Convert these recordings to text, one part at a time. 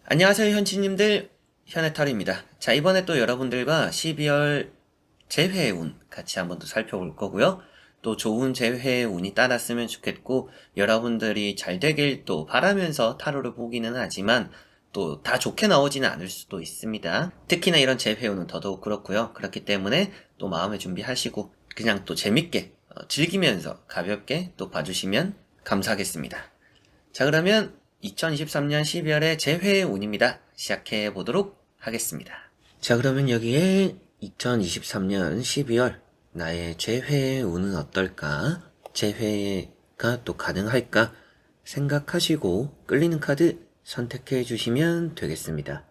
안녕하세요 현치님들, 현해탈입니다. 자, 이번에 또 여러분들과 12월 재회의 운 같이 한번 더 살펴볼 거고요. 또 좋은 재회의 운이 따랐으면 좋겠고, 여러분들이 잘 되길 또 바라면서 타로를 보기는 하지만 또 다 좋게 나오지는 않을 수도 있습니다. 특히나 이런 재회의 운은 더더욱 그렇고요. 그렇기 때문에 또 마음의 준비하시고 그냥 또 재밌게 즐기면서 가볍게 또 봐주시면 감사하겠습니다. 자, 그러면 2023년 12월의 재회의 운입니다. 시작해 보도록 하겠습니다. 자, 그러면 여기에 2023년 12월 나의 재회의 운은 어떨까? 재회가 또 가능할까? 생각하시고 끌리는 카드 선택해 주시면 되겠습니다.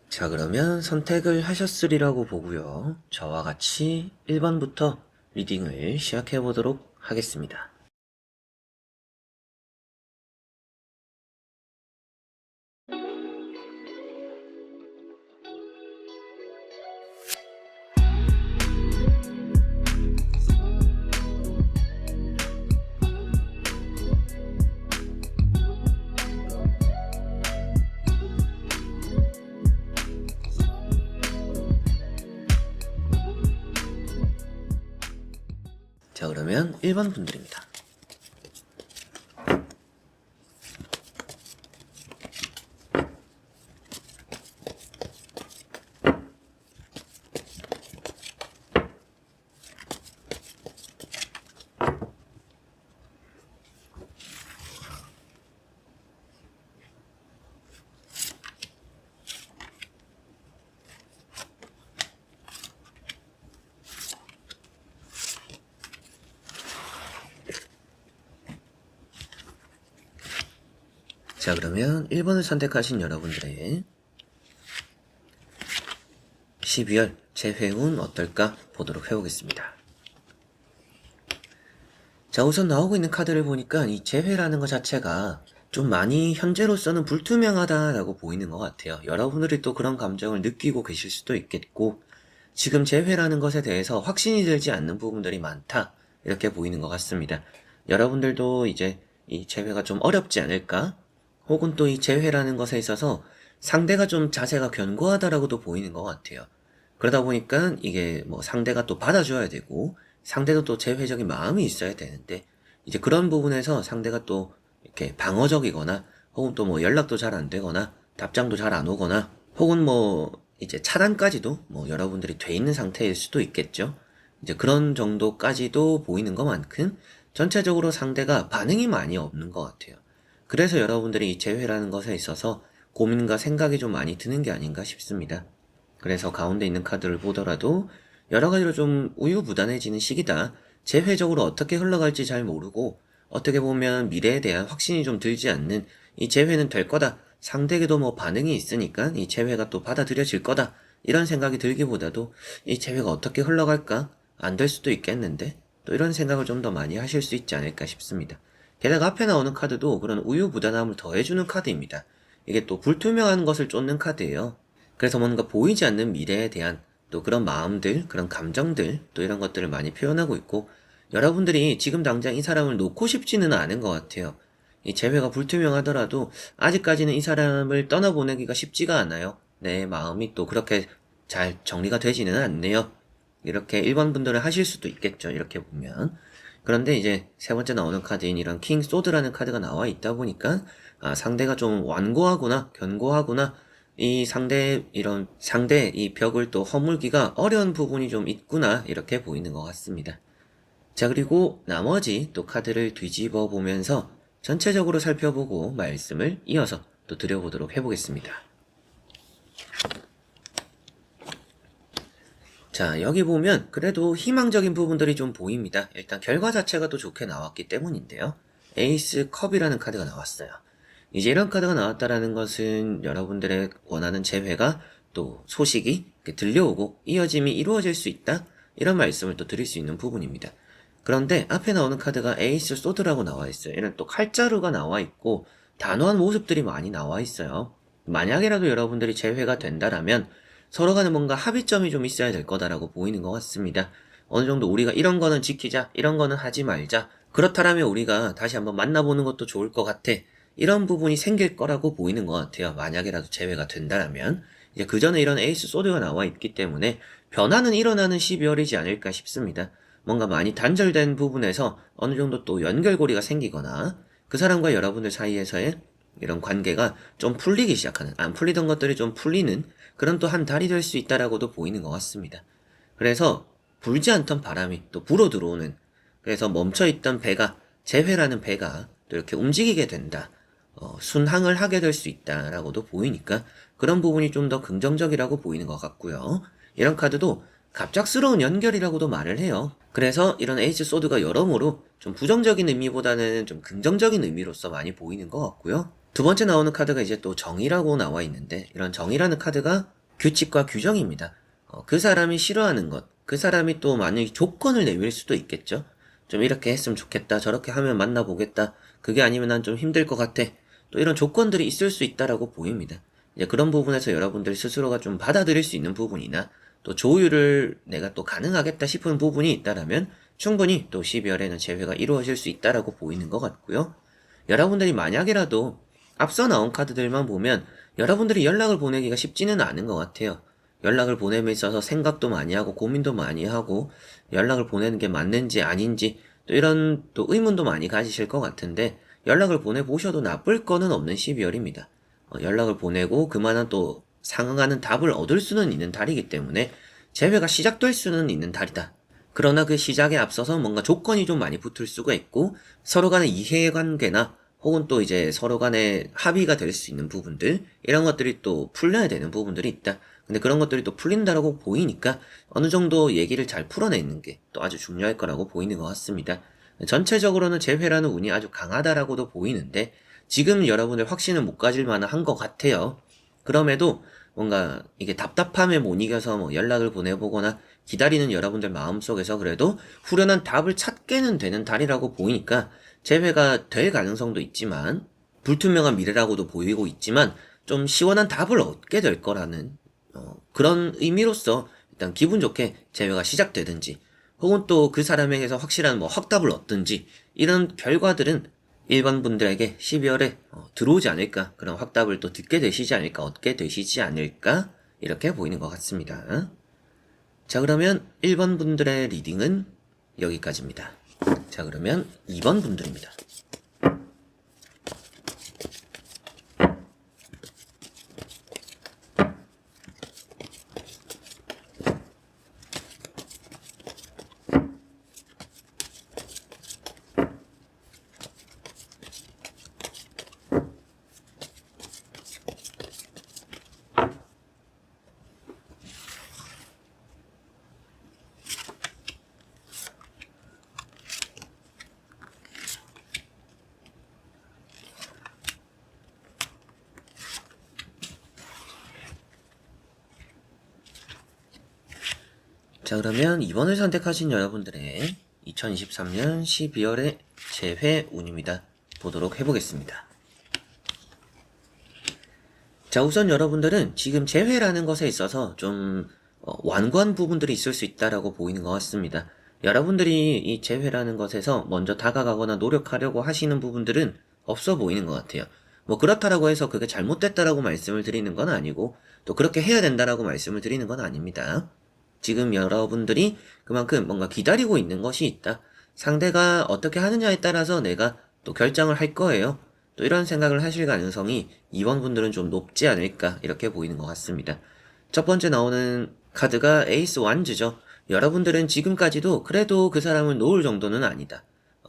자, 그러면 선택을 하셨으리라고 보고요. 저와 같이 1번부터 리딩을 시작해 보도록 하겠습니다. 자, 그러면 1번 분들입니다. 자, 그러면 1번을 선택하신 여러분들의 12월 재회운 어떨까 보도록 해보겠습니다. 자, 우선 나오고 있는 카드를 보니까 이 재회라는 것 자체가 좀 많이 현재로서는 불투명하다라고 보이는 것 같아요. 여러분들이 또 그런 감정을 느끼고 계실 수도 있겠고, 지금 재회라는 것에 대해서 확신이 들지 않는 부분들이 많다, 이렇게 보이는 것 같습니다. 여러분들도 이제 이 재회가 좀 어렵지 않을까? 혹은 또 이 재회라는 것에 있어서 상대가 좀 자세가 견고하다라고도 보이는 것 같아요. 그러다 보니까 이게 뭐 상대가 또 받아줘야 되고, 상대도 또 재회적인 마음이 있어야 되는데, 이제 그런 부분에서 상대가 또 이렇게 방어적이거나, 혹은 또 뭐 연락도 잘 안 되거나, 답장도 잘 안 오거나, 혹은 뭐 이제 차단까지도 뭐 여러분들이 돼 있는 상태일 수도 있겠죠. 이제 그런 정도까지도 보이는 것만큼 전체적으로 상대가 반응이 많이 없는 것 같아요. 그래서 여러분들이 이 재회라는 것에 있어서 고민과 생각이 좀 많이 드는 게 아닌가 싶습니다. 그래서 가운데 있는 카드를 보더라도 여러 가지로 좀 우유부단해지는 시기다. 재회적으로 어떻게 흘러갈지 잘 모르고, 어떻게 보면 미래에 대한 확신이 좀 들지 않는, 이 재회는 될 거다. 상대에게도 뭐 반응이 있으니까 이 재회가 또 받아들여질 거다. 이런 생각이 들기보다도 이 재회가 어떻게 흘러갈까? 안 될 수도 있겠는데? 또 이런 생각을 좀 더 많이 하실 수 있지 않을까 싶습니다. 게다가 앞에 나오는 카드도 그런 우유부단함을 더해주는 카드입니다. 이게 또 불투명한 것을 쫓는 카드예요. 그래서 뭔가 보이지 않는 미래에 대한 또 그런 마음들, 그런 감정들, 또 이런 것들을 많이 표현하고 있고, 여러분들이 지금 당장 이 사람을 놓고 싶지는 않은 것 같아요. 이 재회가 불투명하더라도 아직까지는 이 사람을 떠나보내기가 쉽지가 않아요. 내 마음이 또 그렇게 잘 정리가 되지는 않네요. 이렇게 일반 분들은 하실 수도 있겠죠. 이렇게 보면. 그런데 이제 세 번째 나오는 카드인 이런 킹 소드라는 카드가 나와 있다 보니까, 상대가 좀 완고하구나, 견고하구나, 이 상대 이 벽을 또 허물기가 어려운 부분이 좀 있구나, 이렇게 보이는 것 같습니다. 자, 그리고 나머지 또 카드를 뒤집어 보면서 전체적으로 살펴보고 말씀을 이어서 또 드려보도록 해보겠습니다. 자, 여기 보면 그래도 희망적인 부분들이 좀 보입니다. 일단 결과 자체가 또 좋게 나왔기 때문인데요. 에이스 컵이라는 카드가 나왔어요. 이제 이런 카드가 나왔다라는 것은 여러분들의 원하는 재회가 또 소식이 들려오고 이어짐이 이루어질 수 있다, 이런 말씀을 또 드릴 수 있는 부분입니다. 그런데 앞에 나오는 카드가 에이스 소드라고 나와 있어요. 이런 또 칼자루가 나와 있고 단호한 모습들이 많이 나와 있어요. 만약이라도 여러분들이 재회가 된다라면 서로 간에 뭔가 합의점이 좀 있어야 될 거다라고 보이는 것 같습니다. 어느 정도 우리가 이런 거는 지키자, 이런 거는 하지 말자. 그렇다라면 우리가 다시 한번 만나보는 것도 좋을 것 같아. 이런 부분이 생길 거라고 보이는 것 같아요. 만약에라도 재회가 된다면. 이제 그 전에 이런 에이스 소드가 나와 있기 때문에 변화는 일어나는 12월이지 않을까 싶습니다. 뭔가 많이 단절된 부분에서 어느 정도 또 연결고리가 생기거나 그 사람과 여러분들 사이에서의 이런 관계가 좀 풀리기 시작하는, 안 풀리던 것들이 좀 풀리는 그런 또 한 달이 될 수 있다라고도 보이는 것 같습니다. 그래서 불지 않던 바람이 또 불어 들어오는, 그래서 멈춰있던 배가, 재회라는 배가 또 이렇게 움직이게 된다. 순항을 하게 될 수 있다라고도 보이니까 그런 부분이 좀 더 긍정적이라고 보이는 것 같고요. 이런 카드도 갑작스러운 연결이라고도 말을 해요. 그래서 이런 에이스 소드가 여러모로 좀 부정적인 의미보다는 좀 긍정적인 의미로서 많이 보이는 것 같고요. 두 번째 나오는 카드가 이제 또 정의라고 나와 있는데, 이런 정의라는 카드가 규칙과 규정입니다. 그 사람이 싫어하는 것, 그 사람이 또 만약에 조건을 내밀 수도 있겠죠. 좀 이렇게 했으면 좋겠다, 저렇게 하면 만나보겠다, 그게 아니면 난 좀 힘들 것 같아, 또 이런 조건들이 있을 수 있다라고 보입니다. 이제 그런 부분에서 여러분들 스스로가 좀 받아들일 수 있는 부분이나 또 조율을 내가 또 가능하겠다 싶은 부분이 있다라면 충분히 또 12월에는 재회가 이루어질 수 있다라고 보이는 것 같고요. 여러분들이 만약이라도 앞서 나온 카드들만 보면 여러분들이 연락을 보내기가 쉽지는 않은 것 같아요. 연락을 보냄에 있어서 생각도 많이 하고 고민도 많이 하고 연락을 보내는 게 맞는지 아닌지 또 이런 또 의문도 많이 가지실 것 같은데, 연락을 보내보셔도 나쁠 거는 없는 12월입니다. 연락을 보내고 그만한 또 상응하는 답을 얻을 수는 있는 달이기 때문에 재회가 시작될 수는 있는 달이다. 그러나 그 시작에 앞서서 뭔가 조건이 좀 많이 붙을 수가 있고 서로 간의 이해관계나 혹은 또 이제 서로 간의 합의가 될 수 있는 부분들, 이런 것들이 또 풀려야 되는 부분들이 있다. 근데 그런 것들이 또 풀린다라고 보이니까 어느 정도 얘기를 잘 풀어내는 게 또 아주 중요할 거라고 보이는 것 같습니다. 전체적으로는 재회라는 운이 아주 강하다라고도 보이는데 지금 여러분들 확신은 못 가질 만한 것 같아요. 그럼에도 뭔가 이게 답답함에 못 이겨서 뭐 연락을 보내보거나 기다리는 여러분들 마음속에서 그래도 후련한 답을 찾게는 되는 달이라고 보이니까 재회가 될 가능성도 있지만, 불투명한 미래라고도 보이고 있지만 좀 시원한 답을 얻게 될 거라는 그런 의미로서 일단 기분 좋게 재회가 시작되든지 혹은 또 그 사람에게서 확실한 뭐 확답을 얻든지 이런 결과들은 일반 분들에게 12월에 들어오지 않을까, 그런 확답을 또 듣게 되시지 않을까, 얻게 되시지 않을까, 이렇게 보이는 것 같습니다. 자, 그러면 1번 분들의 리딩은 여기까지입니다. 자, 그러면 2번 분들입니다. 자, 그러면 2번을 선택하신 여러분들의 2023년 12월의 재회 운입니다. 보도록 해보겠습니다. 자, 우선 여러분들은 지금 재회라는 것에 있어서 좀 완고한 부분들이 있을 수 있다라고 보이는 것 같습니다. 여러분들이 이 재회라는 것에서 먼저 다가가거나 노력하려고 하시는 부분들은 없어 보이는 것 같아요. 뭐 그렇다라고 해서 그게 잘못됐다라고 말씀을 드리는 건 아니고 또 그렇게 해야 된다라고 말씀을 드리는 건 아닙니다. 지금 여러분들이 그만큼 뭔가 기다리고 있는 것이 있다. 상대가 어떻게 하느냐에 따라서 내가 또 결정을 할 거예요. 또 이런 생각을 하실 가능성이 2번 분들은 좀 높지 않을까, 이렇게 보이는 것 같습니다. 첫 번째 나오는 카드가 에이스 완즈죠. 여러분들은 지금까지도 그래도 그 사람을 놓을 정도는 아니다.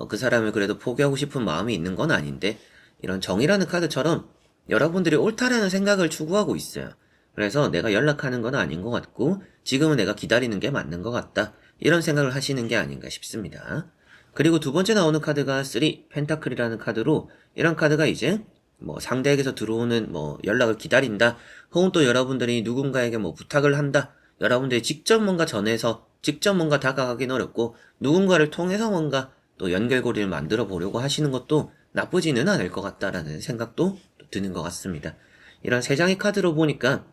그 사람을 그래도 포기하고 싶은 마음이 있는 건 아닌데, 이런 정이라는 카드처럼 여러분들이 옳다라는 생각을 추구하고 있어요. 그래서 내가 연락하는 건 아닌 것 같고 지금은 내가 기다리는 게 맞는 것 같다, 이런 생각을 하시는 게 아닌가 싶습니다. 그리고 두 번째 나오는 카드가 3 펜타클이라는 카드로, 이런 카드가 이제 뭐 상대에게서 들어오는 뭐 연락을 기다린다, 혹은 또 여러분들이 누군가에게 뭐 부탁을 한다, 여러분들이 직접 뭔가 전해서 직접 뭔가 다가가긴 어렵고 누군가를 통해서 뭔가 또 연결고리를 만들어 보려고 하시는 것도 나쁘지는 않을 것 같다라는 생각도 드는 것 같습니다. 이런 세 장의 카드로 보니까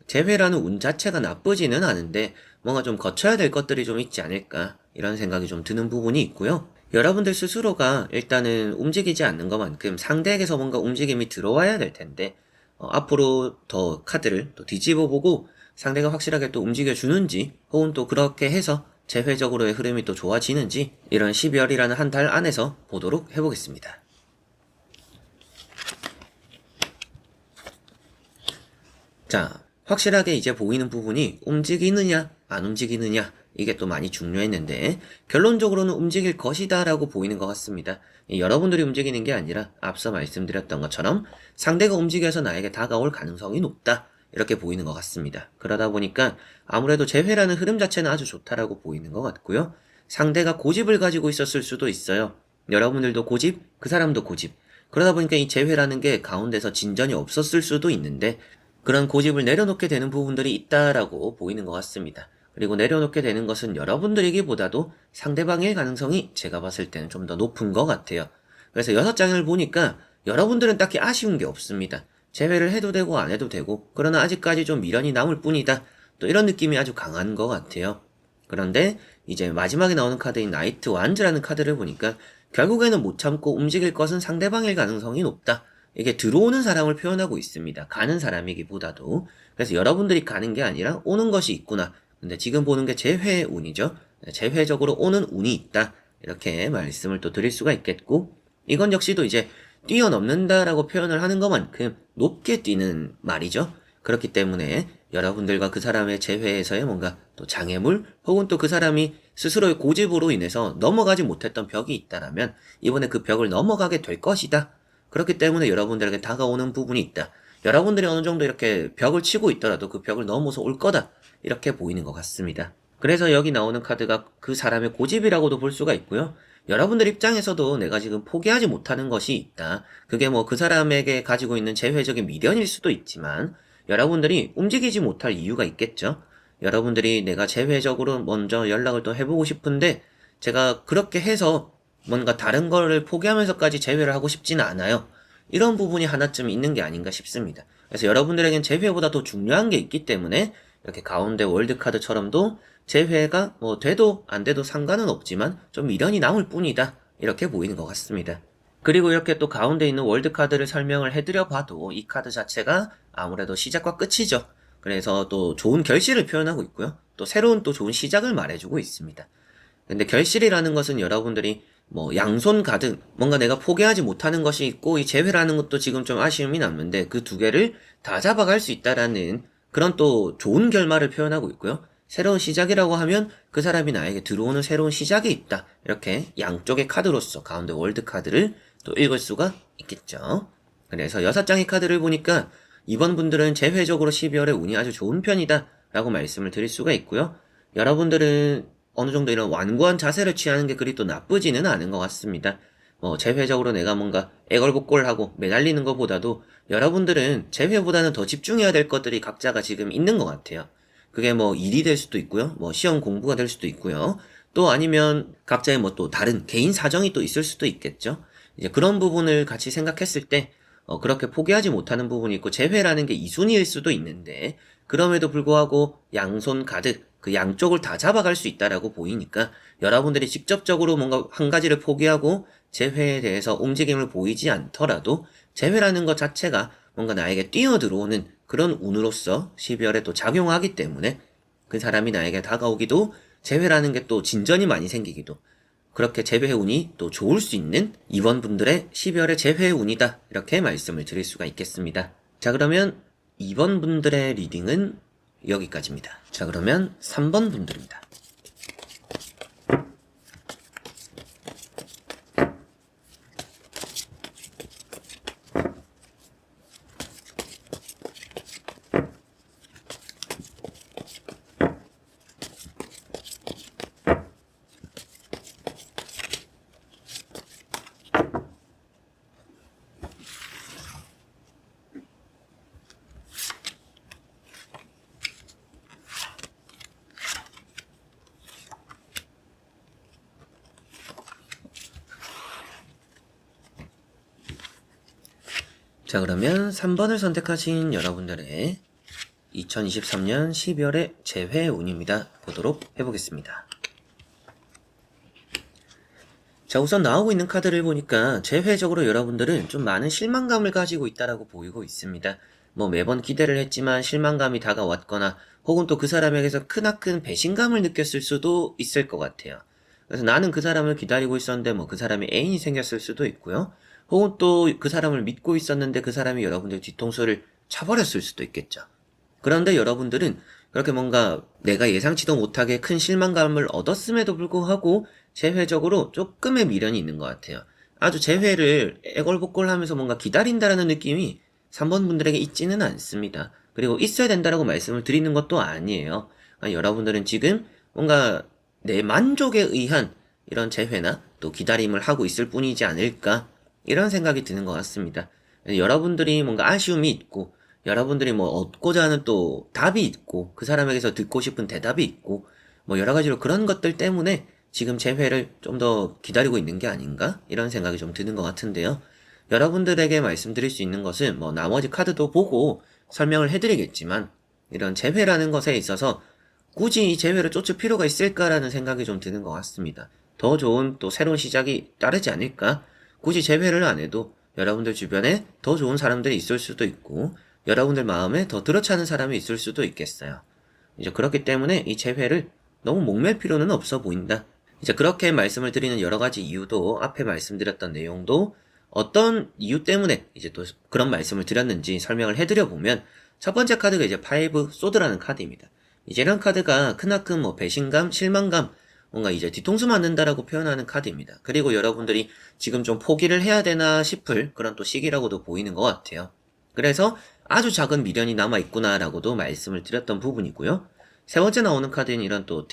재회라는 운 자체가 나쁘지는 않은데 뭔가 좀 거쳐야 될 것들이 좀 있지 않을까 이런 생각이 좀 드는 부분이 있고요. 여러분들 스스로가 일단은 움직이지 않는 것만큼 상대에게서 뭔가 움직임이 들어와야 될 텐데 앞으로 더 카드를 또 뒤집어 보고 상대가 확실하게 또 움직여 주는지 혹은 또 그렇게 해서 재회적으로의 흐름이 또 좋아지는지 이런 12월이라는 한 달 안에서 보도록 해보겠습니다. 자, 확실하게 이제 보이는 부분이 움직이느냐 안 움직이느냐 이게 또 많이 중요했는데 결론적으로는 움직일 것이다 라고 보이는 것 같습니다. 여러분들이 움직이는 게 아니라 앞서 말씀드렸던 것처럼 상대가 움직여서 나에게 다가올 가능성이 높다 이렇게 보이는 것 같습니다. 그러다 보니까 아무래도 재회라는 흐름 자체는 아주 좋다라고 보이는 것 같고요. 상대가 고집을 가지고 있었을 수도 있어요. 여러분들도 고집, 그 사람도 고집. 그러다 보니까 이 재회라는 게 가운데서 진전이 없었을 수도 있는데 그런 고집을 내려놓게 되는 부분들이 있다라고 보이는 것 같습니다. 그리고 내려놓게 되는 것은 여러분들이기보다도 상대방일 가능성이 제가 봤을 때는 좀 더 높은 것 같아요. 그래서 6장을 보니까 여러분들은 딱히 아쉬운 게 없습니다. 제외를 해도 되고 안 해도 되고 그러나 아직까지 좀 미련이 남을 뿐이다. 또 이런 느낌이 아주 강한 것 같아요. 그런데 이제 마지막에 나오는 카드인 나이트 완즈라는 카드를 보니까 결국에는 못 참고 움직일 것은 상대방일 가능성이 높다. 이게 들어오는 사람을 표현하고 있습니다. 가는 사람이기보다도. 그래서 여러분들이 가는 게 아니라 오는 것이 있구나. 근데 지금 보는 게 재회의 운이죠. 재회적으로 오는 운이 있다. 이렇게 말씀을 또 드릴 수가 있겠고, 이건 역시도 이제 뛰어넘는다라고 표현을 하는 것만큼 높게 뛰는 말이죠. 그렇기 때문에 여러분들과 그 사람의 재회에서의 뭔가 또 장애물 혹은 또 그 사람이 스스로의 고집으로 인해서 넘어가지 못했던 벽이 있다라면 이번에 그 벽을 넘어가게 될 것이다. 그렇기 때문에 여러분들에게 다가오는 부분이 있다. 여러분들이 어느 정도 이렇게 벽을 치고 있더라도 그 벽을 넘어서 올 거다. 이렇게 보이는 것 같습니다. 그래서 여기 나오는 카드가 그 사람의 고집이라고도 볼 수가 있고요. 여러분들 입장에서도 내가 지금 포기하지 못하는 것이 있다. 그게 뭐 그 사람에게 가지고 있는 재회적인 미련일 수도 있지만 여러분들이 움직이지 못할 이유가 있겠죠. 여러분들이 내가 재회적으로 먼저 연락을 또 해보고 싶은데 제가 그렇게 해서 뭔가 다른 거를 포기하면서까지 재회를 하고 싶지는 않아요. 이런 부분이 하나쯤 있는 게 아닌가 싶습니다. 그래서 여러분들에겐 재회보다 더 중요한 게 있기 때문에 이렇게 가운데 월드카드처럼도 재회가 뭐 돼도 안 돼도 상관은 없지만 좀 미련이 남을 뿐이다. 이렇게 보이는 것 같습니다. 그리고 이렇게 또 가운데 있는 월드카드를 설명을 해드려 봐도 이 카드 자체가 아무래도 시작과 끝이죠. 그래서 또 좋은 결실을 표현하고 있고요. 또 새로운 또 좋은 시작을 말해주고 있습니다. 근데 결실이라는 것은 여러분들이 뭐 양손 가득 뭔가 내가 포기하지 못하는 것이 있고 이 재회라는 것도 지금 좀 아쉬움이 남는데 그 두 개를 다 잡아갈 수 있다라는 그런 또 좋은 결말을 표현하고 있고요. 새로운 시작이라고 하면 그 사람이 나에게 들어오는 새로운 시작이 있다. 이렇게 양쪽의 카드로서 가운데 월드 카드를 또 읽을 수가 있겠죠. 그래서 6장의 카드를 보니까 이번 분들은 재회적으로 12월에 운이 아주 좋은 편이다 라고 말씀을 드릴 수가 있고요. 여러분들은 어느 정도 이런 완고한 자세를 취하는 게 그리 또 나쁘지는 않은 것 같습니다. 재회적으로 내가 뭔가 애걸복걸하고 매달리는 것보다도 여러분들은 재회보다는 더 집중해야 될 것들이 각자가 지금 있는 것 같아요. 그게 뭐 일이 될 수도 있고요. 뭐 시험 공부가 될 수도 있고요. 또 아니면 각자의 뭐 또 다른 개인 사정이 또 있을 수도 있겠죠. 이제 그런 부분을 같이 생각했을 때 그렇게 포기하지 못하는 부분이 있고 재회라는 게 2순위일 수도 있는데 그럼에도 불구하고 양손 가득 그 양쪽을 다 잡아갈 수 있다라고 보이니까 여러분들이 직접적으로 뭔가 한 가지를 포기하고 재회에 대해서 움직임을 보이지 않더라도 재회라는 것 자체가 뭔가 나에게 뛰어들어오는 그런 운으로서 12월에 또 작용하기 때문에 그 사람이 나에게 다가오기도 재회라는 게 또 진전이 많이 생기기도 그렇게 재회 운이 또 좋을 수 있는 이번 분들의 12월의 재회 운이다 이렇게 말씀을 드릴 수가 있겠습니다. 자 그러면 2번 분들의 리딩은 여기까지입니다. 자 그러면 3번 분들입니다. 자 그러면 3번을 선택하신 여러분들의 2023년 12월의 재회운입니다. 보도록 해보겠습니다. 자, 우선 나오고 있는 카드를 보니까 재회적으로 여러분들은 좀 많은 실망감을 가지고 있다라고 보이고 있습니다. 뭐 매번 기대를 했지만 실망감이 다가왔거나 혹은 또 그 사람에게서 크나큰 배신감을 느꼈을 수도 있을 것 같아요. 그래서 나는 그 사람을 기다리고 있었는데 뭐 그 사람이 애인이 생겼을 수도 있고요. 혹은 또 그 사람을 믿고 있었는데 그 사람이 여러분들 뒤통수를 쳐버렸을 수도 있겠죠. 그런데 여러분들은 그렇게 뭔가 내가 예상치도 못하게 큰 실망감을 얻었음에도 불구하고 재회적으로 조금의 미련이 있는 것 같아요. 아주 재회를 애걸복걸하면서 뭔가 기다린다라는 느낌이 3번 분들에게 있지는 않습니다. 그리고 있어야 된다라고 말씀을 드리는 것도 아니에요. 그러니까 여러분들은 지금 뭔가 내 만족에 의한 이런 재회나 또 기다림을 하고 있을 뿐이지 않을까 이런 생각이 드는 것 같습니다. 여러분들이 뭔가 아쉬움이 있고 여러분들이 뭐 얻고자 하는 또 답이 있고 그 사람에게서 듣고 싶은 대답이 있고 뭐 여러 가지로 그런 것들 때문에 지금 재회를 좀 더 기다리고 있는 게 아닌가 이런 생각이 좀 드는 것 같은데요. 여러분들에게 말씀드릴 수 있는 것은 뭐 나머지 카드도 보고 설명을 해드리겠지만 이런 재회라는 것에 있어서 굳이 이 재회를 쫓을 필요가 있을까라는 생각이 좀 드는 것 같습니다. 더 좋은 또 새로운 시작이 따르지 않을까? 굳이 재회를 안 해도 여러분들 주변에 더 좋은 사람들이 있을 수도 있고 여러분들 마음에 더 들어차는 사람이 있을 수도 있겠어요. 이제 그렇기 때문에 이 재회를 너무 목맬 필요는 없어 보인다. 이제 그렇게 말씀을 드리는 여러 가지 이유도 앞에 말씀드렸던 내용도 어떤 이유 때문에 이제 또 그런 말씀을 드렸는지 설명을 해드려 보면 첫 번째 카드가 이제 파이브 소드라는 카드입니다. 이제 이런 카드가 크나큰 뭐 배신감, 실망감, 뭔가 이제 뒤통수 맞는다라고 표현하는 카드입니다. 그리고 여러분들이 지금 좀 포기를 해야 되나 싶을 그런 또 시기라고도 보이는 것 같아요. 그래서 아주 작은 미련이 남아있구나라고도 말씀을 드렸던 부분이고요. 세 번째 나오는 카드인 이런 또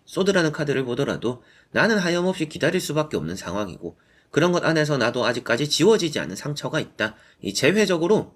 소드라는 카드를 보더라도 나는 하염없이 기다릴 수밖에 없는 상황이고 그런 것 안에서 나도 아직까지 지워지지 않은 상처가 있다. 이 재회적으로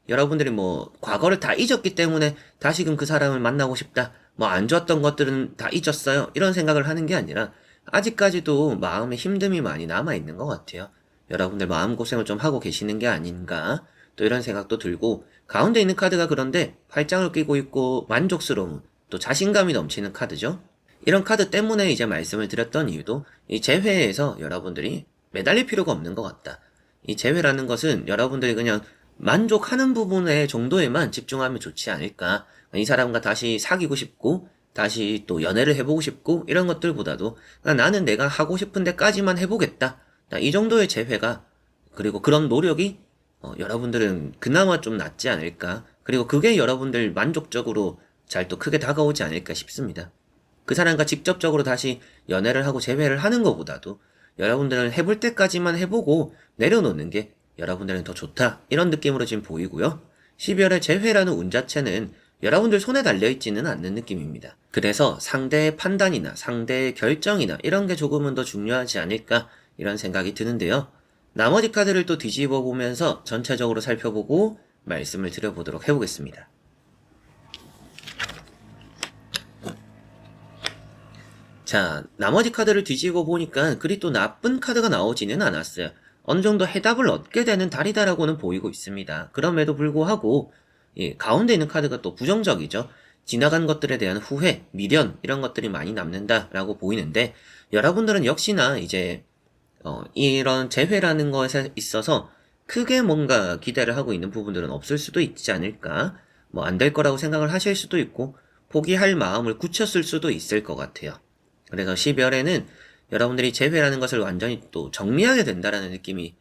여러분들이 뭐 과거를 다 잊었기 때문에 다시금 그 사람을 만나고 싶다. 뭐 안 좋았던 것들은 다 잊었어요. 이런 생각을 하는 게 아니라 아직까지도 마음에 힘듦이 많이 남아있는 것 같아요. 여러분들 마음고생을 좀 하고 계시는 게 아닌가 또 이런 생각도 들고 가운데 있는 카드가 그런데 팔짱을 끼고 있고 만족스러움 또 자신감이 넘치는 카드죠. 이런 카드 때문에 이제 말씀을 드렸던 이유도 이 재회에서 여러분들이 매달릴 필요가 없는 것 같다. 이 재회라는 것은 여러분들이 그냥 만족하는 부분에 정도에만 집중하면 좋지 않을까. 이 사람과 다시 사귀고 싶고 다시 또 연애를 해보고 싶고 이런 것들보다도 나는 내가 하고 싶은 데까지만 해보겠다. 이 정도의 재회가 그리고 그런 노력이 여러분들은 그나마 좀 낫지 않을까. 그리고 그게 여러분들 만족적으로 잘 또 크게 다가오지 않을까 싶습니다. 그 사람과 직접적으로 다시 연애를 하고 재회를 하는 것보다도 여러분들은 해볼 때까지만 해보고 내려놓는 게 여러분들은 더 좋다. 이런 느낌으로 지금 보이고요. 12월의 재회라는 운 자체는 여러분들 손에 달려있지는 않는 느낌입니다. 그래서 상대의 판단이나 상대의 결정이나 이런 게 조금은 더 중요하지 않을까 이런 생각이 드는데요. 나머지 카드를 또 뒤집어 보면서 전체적으로 살펴보고 말씀을 드려보도록 해보겠습니다. 자, 나머지 카드를 뒤집어 보니까 그리 또 나쁜 카드가 나오지는 않았어요. 어느 정도 해답을 얻게 되는 달이다라고는 보이고 있습니다. 그럼에도 불구하고 가운데 있는 카드가 또 부정적이죠. 지나간 것들에 대한 후회, 미련 이런 것들이 많이 남는다라고 보이는데 여러분들은 역시나 이제 이런 재회라는 것에 있어서 크게 뭔가 기대를 하고 있는 부분들은 없을 수도 있지 않을까. 뭐 안 될 거라고 생각을 하실 수도 있고 포기할 마음을 굳혔을 수도 있을 것 같아요. 그래서 12월에는 여러분들이 재회라는 것을 완전히 또 정리하게 된다라는 느낌이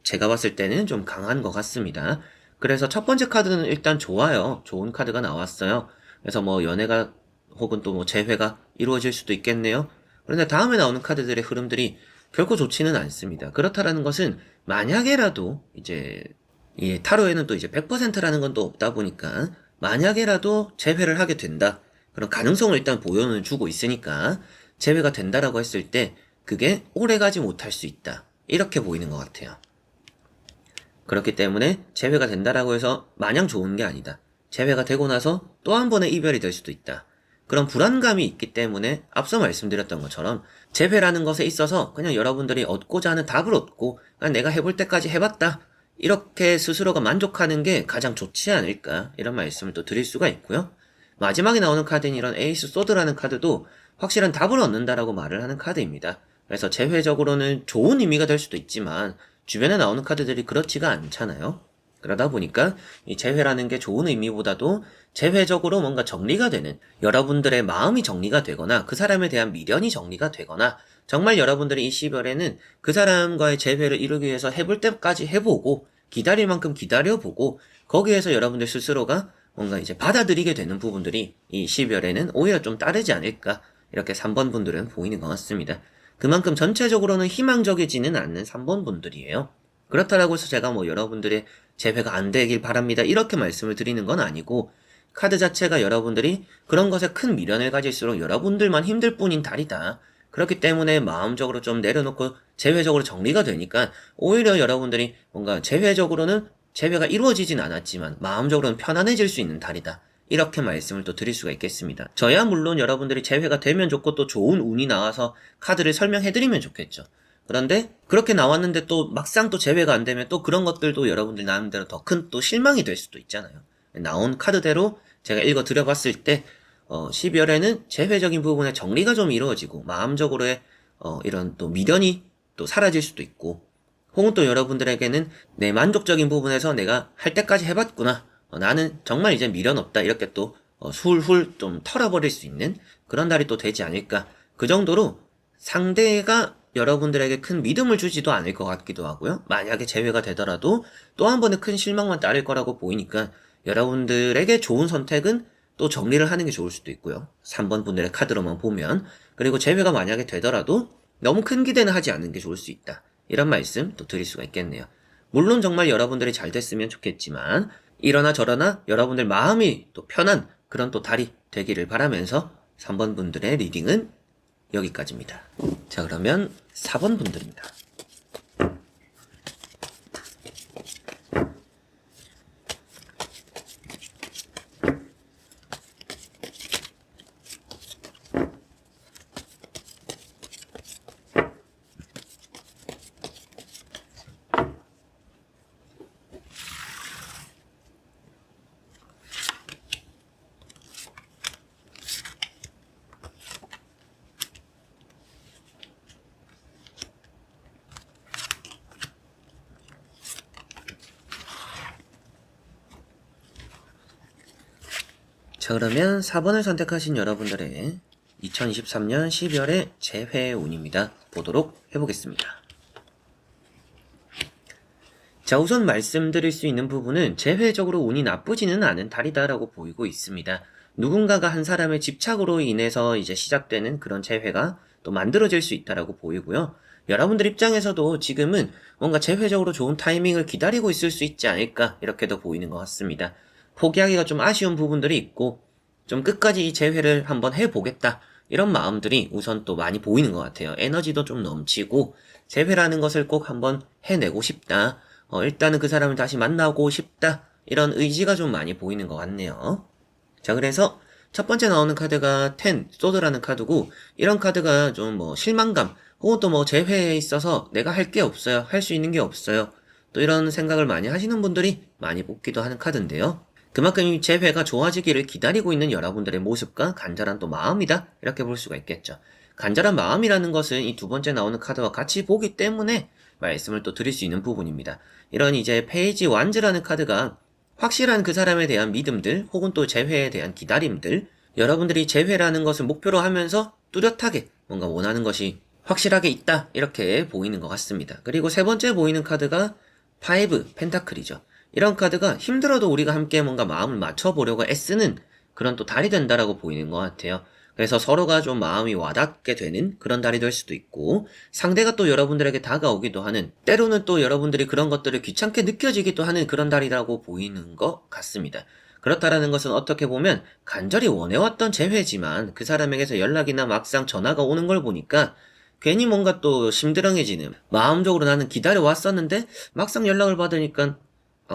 제가 봤을 때는 좀 강한 것 같습니다. 그래서 첫 번째 카드는 일단 좋아요. 좋은 카드가 나왔어요. 그래서 뭐 연애가 혹은 또 뭐 재회가 이루어질 수도 있겠네요. 그런데 다음에 나오는 카드들의 흐름들이 결코 좋지는 않습니다. 그렇다라는 것은 만약에라도 이제 이 타로에는 또 이제 100%라는 건 또 없다 보니까 만약에라도 재회를 하게 된다. 그런 가능성을 일단 보여는 주고 있으니까 재회가 된다라고 했을 때 그게 오래가지 못할 수 있다. 이렇게 보이는 것 같아요. 그렇기 때문에 재회가 된다라고 해서 마냥 좋은 게 아니다. 재회가 되고 나서 또 한 번의 이별이 될 수도 있다. 그런 불안감이 있기 때문에 앞서 말씀드렸던 것처럼 재회라는 것에 있어서 그냥 여러분들이 얻고자 하는 답을 얻고 그냥 내가 해볼 때까지 해봤다. 이렇게 스스로가 만족하는 게 가장 좋지 않을까 이런 말씀을 또 드릴 수가 있고요. 마지막에 나오는 카드인 이런 에이스 소드라는 카드도 확실한 답을 얻는다라고 말을 하는 카드입니다. 그래서 재회적으로는 좋은 의미가 될 수도 있지만 주변에 나오는 카드들이 그렇지가 않잖아요. 그러다 보니까 이 재회라는 게 좋은 의미보다도 재회적으로 뭔가 정리가 되는, 여러분들의 마음이 정리가 되거나 그 사람에 대한 미련이 정리가 되거나 정말 여러분들이 이 12월에는 그 사람과의 재회를 이루기 위해서 해볼 때까지 해보고 기다릴 만큼 기다려보고 거기에서 여러분들 스스로가 뭔가 이제 받아들이게 되는 부분들이 이 12월에는 오히려 좀 따르지 않을까, 이렇게 3번 분들은 보이는 것 같습니다. 그만큼 전체적으로는 희망적이지는 않는 3번 분들이에요. 그렇다고 해서 제가 뭐 여러분들의 재회가 안 되길 바랍니다 이렇게 말씀을 드리는 건 아니고, 카드 자체가 여러분들이 그런 것에 큰 미련을 가질수록 여러분들만 힘들 뿐인 달이다. 그렇기 때문에 마음적으로 좀 내려놓고 재회적으로 정리가 되니까 오히려 여러분들이 뭔가 재회적으로는 재회가 이루어지진 않았지만 마음적으로는 편안해질 수 있는 달이다. 이렇게 말씀을 또 드릴 수가 있겠습니다. 저야 물론 여러분들이 재회가 되면 좋고 또 좋은 운이 나와서 카드를 설명해드리면 좋겠죠. 그런데 그렇게 나왔는데 또 막상 또 재회가 안 되면 또 그런 것들도 여러분들 나름대로 더 큰 또 실망이 될 수도 있잖아요. 나온 카드대로 제가 읽어 드려봤을 때 12월에는 재회적인 부분에 정리가 좀 이루어지고 마음적으로의 이런 또 미련이 또 사라질 수도 있고, 혹은 또 여러분들에게는 내 만족적인 부분에서 내가 할 때까지 해봤구나, 나는 정말 이제 미련 없다, 이렇게 또 훌훌 좀 털어버릴 수 있는 그런 달이 또 되지 않을까. 그 정도로 상대가 여러분들에게 큰 믿음을 주지도 않을 것 같기도 하고요. 만약에 재회가 되더라도 또 한 번의 큰 실망만 따를 거라고 보이니까 여러분들에게 좋은 선택은 또 정리를 하는 게 좋을 수도 있고요. 3번 분들의 카드로만 보면. 그리고 재회가 만약에 되더라도 너무 큰 기대는 하지 않는 게 좋을 수 있다. 이런 말씀 또 드릴 수가 있겠네요. 물론 정말 여러분들이 잘 됐으면 좋겠지만 이러나 저러나 여러분들 마음이 또 편한 그런 또 달이 되기를 바라면서 3번 분들의 리딩은 여기까지입니다. 자, 그러면 4번 분들입니다. 자, 그러면 4번을 선택하신 여러분들의 2023년 12월의 재회 운입니다. 보도록 해보겠습니다. 자, 우선 말씀드릴 수 있는 부분은 재회적으로 운이 나쁘지는 않은 달이다라고 보이고 있습니다. 누군가가 한 사람의 집착으로 인해서 이제 시작되는 그런 재회가 또 만들어질 수 있다라고 보이고요. 여러분들 입장에서도 지금은 뭔가 재회적으로 좋은 타이밍을 기다리고 있을 수 있지 않을까, 이렇게도 보이는 것 같습니다. 포기하기가 좀 아쉬운 부분들이 있고 좀 끝까지 이 재회를 한번 해보겠다, 이런 마음들이 우선 또 많이 보이는 것 같아요. 에너지도 좀 넘치고 재회라는 것을 꼭 한번 해내고 싶다, 일단은 그 사람을 다시 만나고 싶다, 이런 의지가 좀 많이 보이는 것 같네요. 자, 그래서 첫 번째 나오는 카드가 10 소드라는 카드고, 이런 카드가 좀 뭐 실망감 혹은 또 뭐 재회에 있어서 내가 할 게 없어요, 할 수 있는 게 없어요, 또 이런 생각을 많이 하시는 분들이 많이 뽑기도 하는 카드인데요. 그만큼 이 재회가 좋아지기를 기다리고 있는 여러분들의 모습과 간절한 또 마음이다, 이렇게 볼 수가 있겠죠. 간절한 마음이라는 것은 이 두 번째 나오는 카드와 같이 보기 때문에 말씀을 또 드릴 수 있는 부분입니다. 이런 이제 페이지 완즈라는 카드가 확실한 그 사람에 대한 믿음들 혹은 또 재회에 대한 기다림들, 여러분들이 재회라는 것을 목표로 하면서 뚜렷하게 뭔가 원하는 것이 확실하게 있다, 이렇게 보이는 것 같습니다. 그리고 세 번째 보이는 카드가 5 펜타클이죠. 이런 카드가 힘들어도 우리가 함께 뭔가 마음을 맞춰보려고 애쓰는 그런 또 달이 된다라고 보이는 것 같아요. 그래서 서로가 좀 마음이 와닿게 되는 그런 달이 될 수도 있고, 상대가 또 여러분들에게 다가오기도 하는, 때로는 또 여러분들이 그런 것들을 귀찮게 느껴지기도 하는 그런 달이라고 보이는 것 같습니다. 그렇다라는 것은 어떻게 보면 간절히 원해왔던 재회지만 그 사람에게서 연락이나 막상 전화가 오는 걸 보니까 괜히 뭔가 또 심드렁해지는, 마음적으로 나는 기다려왔었는데 막상 연락을 받으니까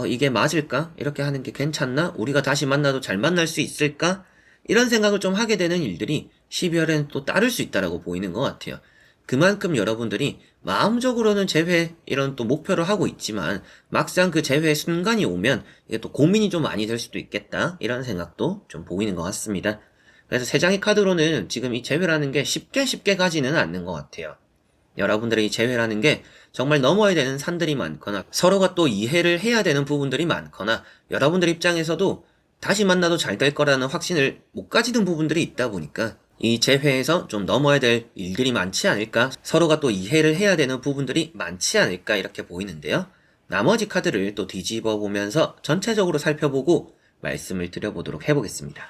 이게 맞을까? 이렇게 하는 게 괜찮나? 우리가 다시 만나도 잘 만날 수 있을까? 이런 생각을 좀 하게 되는 일들이 12월에는 또 따를 수 있다라고 보이는 것 같아요. 그만큼 여러분들이 마음적으로는 재회 이런 또 목표를 하고 있지만 막상 그 재회 순간이 오면 이게 또 고민이 좀 많이 될 수도 있겠다 이런 생각도 좀 보이는 것 같습니다. 그래서 세 장의 카드로는 지금 이 재회라는 게 쉽게 가지는 않는 것 같아요. 여러분들의 이 재회라는 게 정말 넘어야 되는 산들이 많거나 서로가 또 이해를 해야 되는 부분들이 많거나 여러분들 입장에서도 다시 만나도 잘 될 거라는 확신을 못 가지는 부분들이 있다 보니까 이 재회에서 좀 넘어야 될 일들이 많지 않을까, 서로가 또 이해를 해야 되는 부분들이 많지 않을까 이렇게 보이는데요. 나머지 카드를 또 뒤집어 보면서 전체적으로 살펴보고 말씀을 드려보도록 해보겠습니다.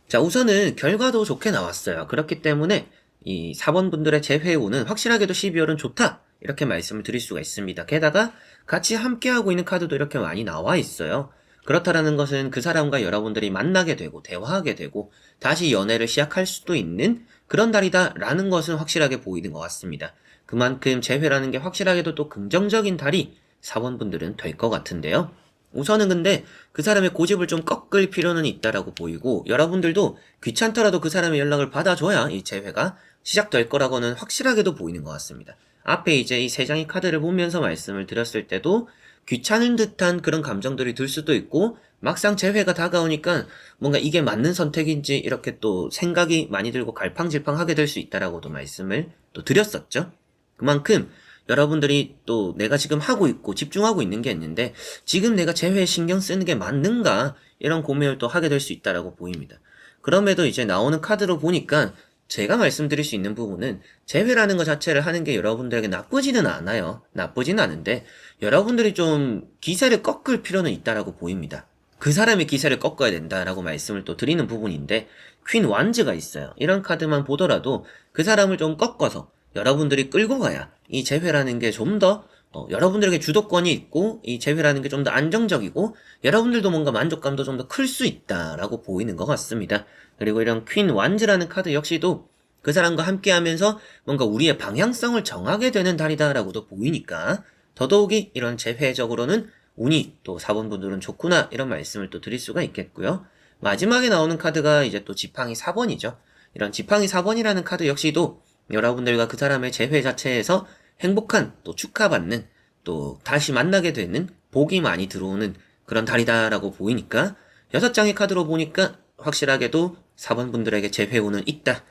자, 우선은 결과도 좋게 나왔어요. 그렇기 때문에 이 4번 분들의 재회운은 확실하게도 12월은 좋다 이렇게 말씀을 드릴 수가 있습니다. 게다가 같이 함께하고 있는 카드도 이렇게 많이 나와 있어요. 그렇다라는 것은 그 사람과 여러분들이 만나게 되고 대화하게 되고 다시 연애를 시작할 수도 있는 그런 달이다 라는 것은 확실하게 보이는 것 같습니다. 그만큼 재회라는 게 확실하게도 또 긍정적인 달이 4번 분들은 될 것 같은데요. 우선은 근데 그 사람의 고집을 좀 꺾을 필요는 있다라고 보이고, 여러분들도 귀찮더라도 그 사람의 연락을 받아줘야 이 재회가 시작될 거라고는 확실하게도 보이는 것 같습니다. 앞에 이제 이 세 장의 카드를 보면서 말씀을 드렸을 때도 귀찮은 듯한 그런 감정들이 들 수도 있고, 막상 재회가 다가오니까 뭔가 이게 맞는 선택인지 이렇게 또 생각이 많이 들고 갈팡질팡하게 될 수 있다라고도 말씀을 또 드렸었죠. 그만큼 여러분들이 또 내가 지금 하고 있고 집중하고 있는 게 있는데 지금 내가 재회에 신경 쓰는 게 맞는가 이런 고민을 또 하게 될 수 있다라고 보입니다. 그럼에도 이제 나오는 카드로 보니까 제가 말씀드릴 수 있는 부분은 재회라는 것 자체를 하는 게 여러분들에게 나쁘지는 않아요. 나쁘지는 않은데 여러분들이 좀 기세를 꺾을 필요는 있다라고 보입니다. 그 사람의 기세를 꺾어야 된다라고 말씀을 또 드리는 부분인데 퀸 완즈가 있어요. 이런 카드만 보더라도 그 사람을 좀 꺾어서 여러분들이 끌고 가야 이 재회라는 게 좀 더 여러분들에게 주도권이 있고 이 재회라는 게 좀 더 안정적이고 여러분들도 뭔가 만족감도 좀 더 클 수 있다라고 보이는 것 같습니다. 그리고 이런 퀸 완즈라는 카드 역시도 그 사람과 함께 하면서 뭔가 우리의 방향성을 정하게 되는 달이다라고도 보이니까 더더욱이 이런 재회적으로는 운이 또 4번 분들은 좋구나 이런 말씀을 또 드릴 수가 있겠고요. 마지막에 나오는 카드가 이제 또 지팡이 4번이죠. 이런 지팡이 4번이라는 카드 역시도 여러분들과 그 사람의 재회 자체에서 행복한 또 축하받는 또 다시 만나게 되는 복이 많이 들어오는 그런 달이다라고 보이니까 6장의 카드로 보니까 확실하게도 4번 분들에게 재회운은 있다.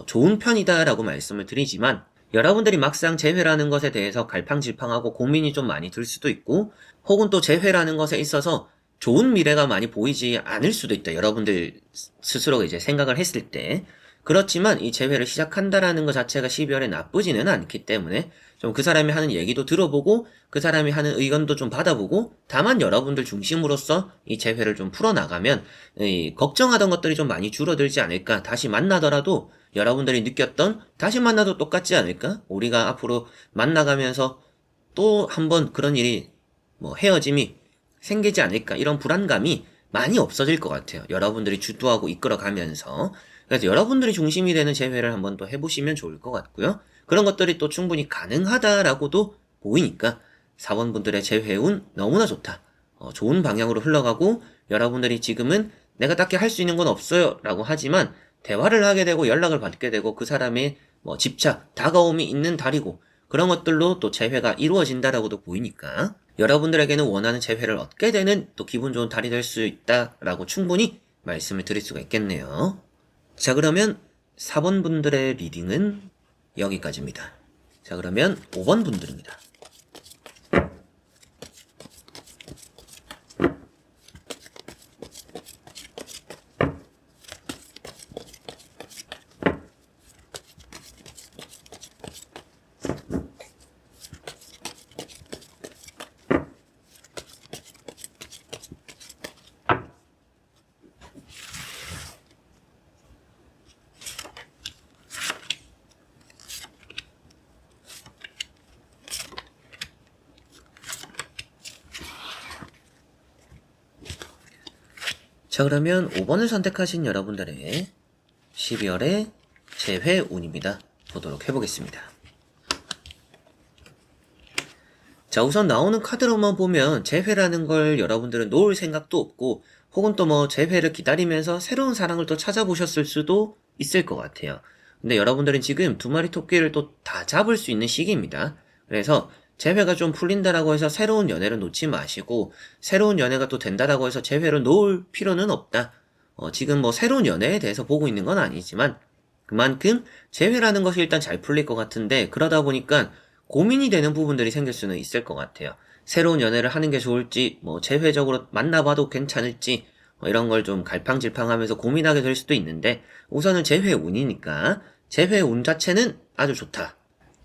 좋은 편이다라고 말씀을 드리지만 여러분들이 막상 재회라는 것에 대해서 갈팡질팡하고 고민이 좀 많이 들 수도 있고 혹은 또 재회라는 것에 있어서 좋은 미래가 많이 보이지 않을 수도 있다. 여러분들 스스로가 이제 생각을 했을 때. 그렇지만 이 재회를 시작한다라는 것 자체가 12월에 나쁘지는 않기 때문에 좀 그 사람이 하는 얘기도 들어보고 그 사람이 하는 의견도 좀 받아보고 다만 여러분들 중심으로서 이 재회를 좀 풀어나가면 걱정하던 것들이 좀 많이 줄어들지 않을까. 다시 만나더라도 여러분들이 느꼈던 다시 만나도 똑같지 않을까? 우리가 앞으로 만나가면서 또 한번 그런 일이 헤어짐이 생기지 않을까? 이런 불안감이 많이 없어질 것 같아요. 여러분들이 주도하고 이끌어가면서. 그래서 여러분들이 중심이 되는 재회를 한번 또 해보시면 좋을 것 같고요. 그런 것들이 또 충분히 가능하다라고도 보이니까 4번 분들의 재회운 너무나 좋다. 좋은 방향으로 흘러가고 여러분들이 지금은 내가 딱히 할 수 있는 건 없어요 라고 하지만 대화를 하게 되고 연락을 받게 되고 그 사람의 집착, 다가옴이 있는 달이고 그런 것들로 또 재회가 이루어진다라고도 보이니까 여러분들에게는 원하는 재회를 얻게 되는 또 기분 좋은 달이 될 수 있다라고 충분히 말씀을 드릴 수가 있겠네요. 자, 그러면 4번 분들의 리딩은 여기까지입니다. 자, 그러면 5번 분들입니다. 자, 그러면 5번을 선택하신 여러분들의 12월의 재회운입니다. 보도록 해보겠습니다. 자, 우선 나오는 카드로만 보면 재회라는 걸 여러분들은 놓을 생각도 없고 혹은 또 뭐 재회를 기다리면서 새로운 사랑을 또 찾아보셨을 수도 있을 것 같아요. 근데 여러분들은 지금 두 마리 토끼를 또 다 잡을 수 있는 시기입니다. 그래서 재회가 좀 풀린다라고 해서 새로운 연애를 놓지 마시고, 새로운 연애가 또 된다라고 해서 재회를 놓을 필요는 없다. 지금 뭐 새로운 연애에 대해서 보고 있는 건 아니지만, 그만큼 재회라는 것이 일단 잘 풀릴 것 같은데, 그러다 보니까 고민이 되는 부분들이 생길 수는 있을 것 같아요. 새로운 연애를 하는 게 좋을지, 뭐 재회적으로 만나봐도 괜찮을지, 이런 걸 좀 갈팡질팡하면서 고민하게 될 수도 있는데, 우선은 재회 운이니까 재회 운 자체는 아주 좋다.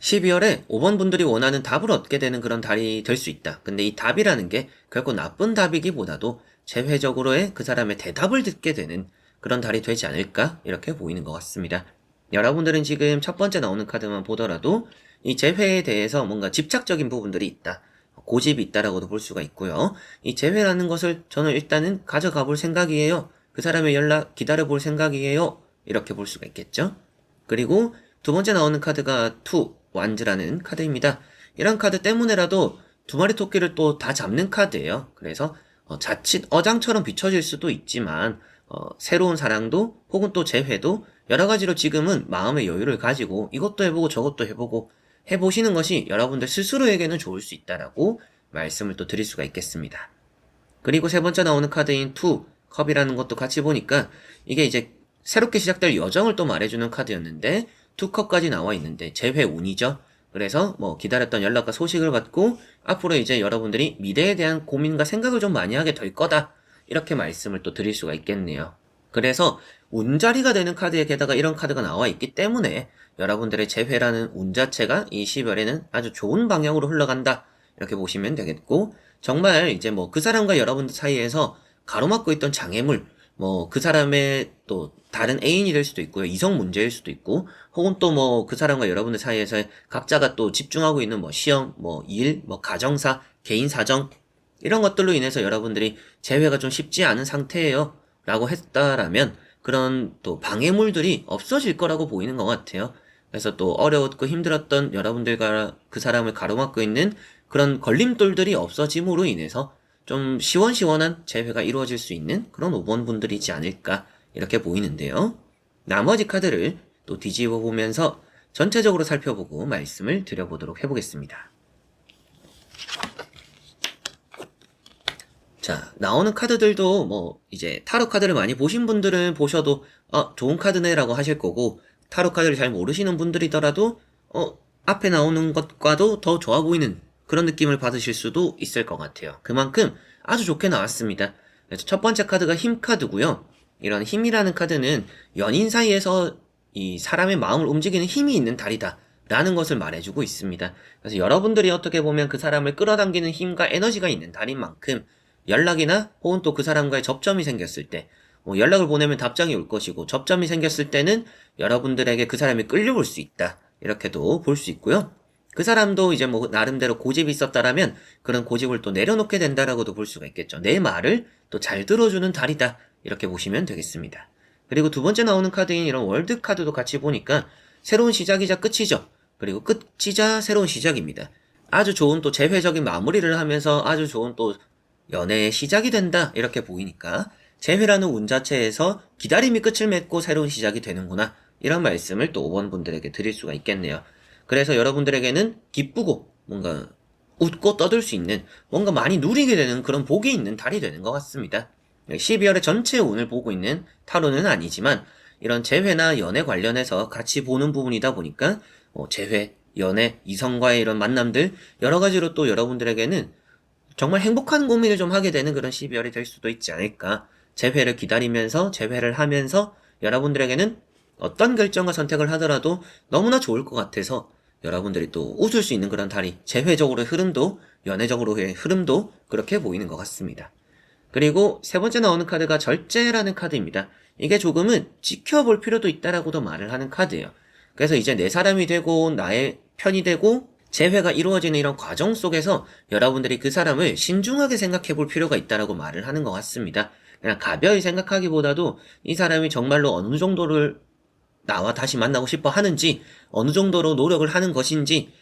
12월에 5번 분들이 원하는 답을 얻게 되는 그런 달이 될 수 있다. 근데 이 답이라는 게 결코 나쁜 답이기보다도 재회적으로의 그 사람의 대답을 듣게 되는 그런 달이 되지 않을까? 이렇게 보이는 것 같습니다. 여러분들은 지금 첫 번째 나오는 카드만 보더라도 이 재회에 대해서 뭔가 집착적인 부분들이 있다. 고집이 있다라고도 볼 수가 있고요. 이 재회라는 것을 저는 일단은 가져가 볼 생각이에요. 그 사람의 연락 기다려 볼 생각이에요. 이렇게 볼 수가 있겠죠. 그리고 두 번째 나오는 카드가 투 완즈라는 카드입니다. 이런 카드 때문에라도 두 마리 토끼를 또 다 잡는 카드예요. 그래서 자칫 어장처럼 비춰질 수도 있지만 새로운 사랑도 혹은 또 재회도 여러 가지로 지금은 마음의 여유를 가지고 이것도 해보고 저것도 해보고 해보시는 것이 여러분들 스스로에게는 좋을 수 있다라고 말씀을 또 드릴 수가 있겠습니다. 그리고 세 번째 나오는 카드인 투 컵이라는 것도 같이 보니까 이게 이제 새롭게 시작될 여정을 또 말해주는 카드였는데 투컵까지 나와 있는데 재회 운이죠. 그래서 뭐 기다렸던 연락과 소식을 받고 앞으로 이제 여러분들이 미래에 대한 고민과 생각을 좀 많이 하게 될 거다. 이렇게 말씀을 또 드릴 수가 있겠네요. 그래서 운자리가 되는 카드에 게다가 이런 카드가 나와 있기 때문에 여러분들의 재회라는 운 자체가 이 10월에는 아주 좋은 방향으로 흘러간다. 이렇게 보시면 되겠고 정말 이제 뭐 그 사람과 여러분들 사이에서 가로막고 있던 장애물 뭐 그 사람의 또 다른 애인이 될 수도 있고요. 이성 문제일 수도 있고 혹은 또 뭐 그 사람과 여러분들 사이에서 각자가 또 집중하고 있는 뭐 시험, 뭐 일, 뭐 가정사, 개인 사정 이런 것들로 인해서 여러분들이 재회가 좀 쉽지 않은 상태예요. 라고 했다라면 그런 또 방해물들이 없어질 거라고 보이는 것 같아요. 그래서 또 어려웠고 힘들었던 여러분들과 그 사람을 가로막고 있는 그런 걸림돌들이 없어짐으로 인해서 좀 시원시원한 재회가 이루어질 수 있는 그런 5번 분들이지 않을까 이렇게 보이는데요. 나머지 카드를 또 뒤집어 보면서 전체적으로 살펴보고 말씀을 드려보도록 해보겠습니다. 자, 나오는 카드들도 뭐 이제 타로 카드를 많이 보신 분들은 보셔도 좋은 카드네 라고 하실 거고 타로 카드를 잘 모르시는 분들이더라도 앞에 나오는 것과도 더 좋아 보이는 그런 느낌을 받으실 수도 있을 것 같아요. 그만큼 아주 좋게 나왔습니다. 그래서 첫 번째 카드가 힘 카드고요. 이런 힘이라는 카드는 연인 사이에서 이 사람의 마음을 움직이는 힘이 있는 달이다 라는 것을 말해주고 있습니다. 그래서 여러분들이 어떻게 보면 그 사람을 끌어당기는 힘과 에너지가 있는 달인 만큼 연락이나 혹은 또 그 사람과의 접점이 생겼을 때 연락을 보내면 답장이 올 것이고 접점이 생겼을 때는 여러분들에게 그 사람이 끌려올 수 있다. 이렇게도 볼 수 있고요. 그 사람도 이제 뭐 나름대로 고집이 있었다라면 그런 고집을 또 내려놓게 된다라고도 볼 수가 있겠죠. 내 말을 또 잘 들어주는 달이다. 이렇게 보시면 되겠습니다. 그리고 두 번째 나오는 카드인 이런 월드 카드도 같이 보니까 새로운 시작이자 끝이죠. 그리고 끝이자 새로운 시작입니다. 아주 좋은 또 재회적인 마무리를 하면서 아주 좋은 또 연애의 시작이 된다 이렇게 보이니까 재회라는 운 자체에서 기다림이 끝을 맺고 새로운 시작이 되는구나 이런 말씀을 또 5번 분들에게 드릴 수가 있겠네요. 그래서 여러분들에게는 기쁘고 뭔가 웃고 떠들 수 있는 뭔가 많이 누리게 되는 그런 복이 있는 달이 되는 것 같습니다. 12월의 전체 운을 보고 있는 타로는 아니지만 이런 재회나 연애 관련해서 같이 보는 부분이다 보니까 재회, 연애, 이성과의 이런 만남들 여러 가지로 또 여러분들에게는 정말 행복한 고민을 좀 하게 되는 그런 12월이 될 수도 있지 않을까. 재회를 기다리면서 재회를 하면서 여러분들에게는 어떤 결정과 선택을 하더라도 너무나 좋을 것 같아서 여러분들이 또 웃을 수 있는 그런 달이 재회적으로의 흐름도 연애적으로의 흐름도 그렇게 보이는 것 같습니다. 그리고 세 번째 나오는 카드가 절제라는 카드입니다. 이게 조금은 지켜볼 필요도 있다라고도 말을 하는 카드예요. 그래서 이제 내 사람이 되고 나의 편이 되고 재회가 이루어지는 이런 과정 속에서 여러분들이 그 사람을 신중하게 생각해 볼 필요가 있다라고 말을 하는 것 같습니다. 그냥 가벼이 생각하기보다도 이 사람이 정말로 어느 정도를 나와 다시 만나고 싶어 하는지, 어느 정도로 노력을 하는 것인지,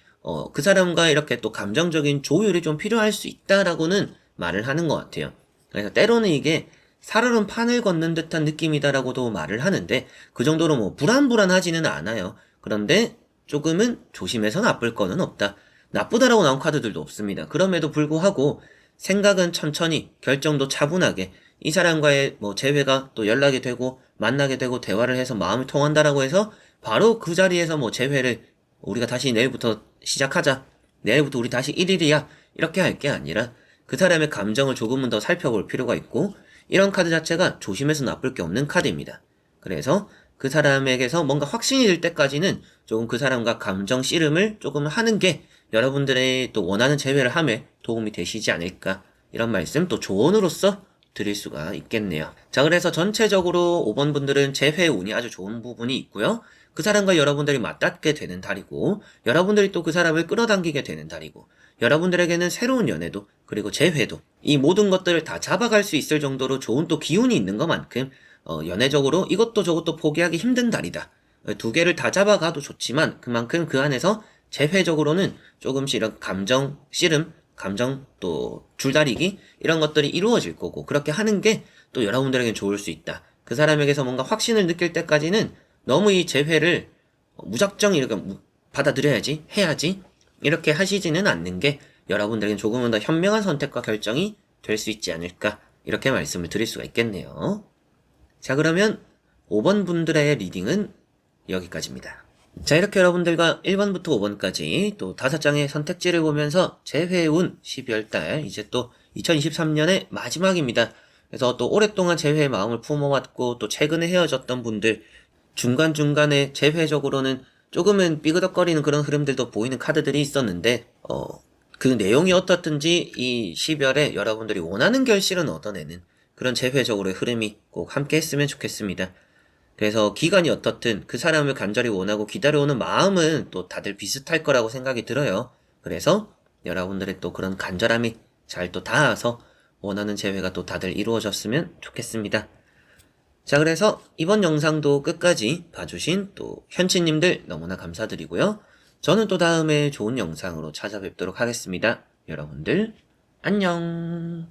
그 사람과 이렇게 또 감정적인 조율이 좀 필요할 수 있다라고는 말을 하는 것 같아요. 그래서 때로는 이게 살얼음 판을 걷는 듯한 느낌이다라고도 말을 하는데 그 정도로 뭐 불안불안하지는 않아요. 그런데 조금은 조심해서 나쁠 거는 없다. 나쁘다라고 나온 카드들도 없습니다. 그럼에도 불구하고 생각은 천천히, 결정도 차분하게 이 사람과의 뭐 재회가 또 연락이 되고 만나게 되고 대화를 해서 마음이 통한다라고 해서 바로 그 자리에서 뭐 재회를 우리가 다시 내일부터 시작하자. 내일부터 우리 다시 1일이야. 이렇게 할 게 아니라 그 사람의 감정을 조금은 더 살펴볼 필요가 있고 이런 카드 자체가 조심해서 나쁠 게 없는 카드입니다. 그래서 그 사람에게서 뭔가 확신이 들 때까지는 조금 그 사람과 감정 씨름을 조금 하는 게 여러분들의 또 원하는 재회를 함에 도움이 되시지 않을까 이런 말씀 또 조언으로서 드릴 수가 있겠네요. 자, 그래서 전체적으로 5번 분들은 재회 운이 아주 좋은 부분이 있고요. 그 사람과 여러분들이 맞닿게 되는 달이고 여러분들이 또 그 사람을 끌어당기게 되는 달이고 여러분들에게는 새로운 연애도 그리고 재회도 이 모든 것들을 다 잡아갈 수 있을 정도로 좋은 또 기운이 있는 것만큼 연애적으로 이것도 저것도 포기하기 힘든 달이다. 두 개를 다 잡아가도 좋지만 그만큼 그 안에서 재회적으로는 조금씩 이런 감정 씨름, 감정 또 줄다리기 이런 것들이 이루어질 거고 그렇게 하는 게 또 여러분들에겐 좋을 수 있다. 그 사람에게서 뭔가 확신을 느낄 때까지는 너무 이 재회를 무작정 이렇게 받아들여야지 해야지 이렇게 하시지는 않는 게 여러분들에겐 조금은 더 현명한 선택과 결정이 될 수 있지 않을까 이렇게 말씀을 드릴 수가 있겠네요. 자, 그러면 5번 분들의 리딩은 여기까지입니다. 자, 이렇게 여러분들과 1번부터 5번까지 또 5장의 선택지를 보면서 재회운 12월달 이제 또 2023년의 마지막입니다. 그래서 또 오랫동안 재회의 마음을 품어왔고 또 최근에 헤어졌던 분들 중간중간에 재회적으로는 조금은 삐그덕거리는 그런 흐름들도 보이는 카드들이 있었는데 그 내용이 어떻든지 이 12월에 여러분들이 원하는 결실은 얻어내는 그런 재회적으로의 흐름이 꼭 함께 했으면 좋겠습니다. 그래서 기간이 어떻든 그 사람을 간절히 원하고 기다려오는 마음은 또 다들 비슷할 거라고 생각이 들어요. 그래서 여러분들의 또 그런 간절함이 잘 또 닿아서 원하는 재회가 또 다들 이루어졌으면 좋겠습니다. 자, 그래서 이번 영상도 끝까지 봐주신 또 현치님들 너무나 감사드리고요. 저는 또 다음에 좋은 영상으로 찾아뵙도록 하겠습니다. 여러분들 안녕.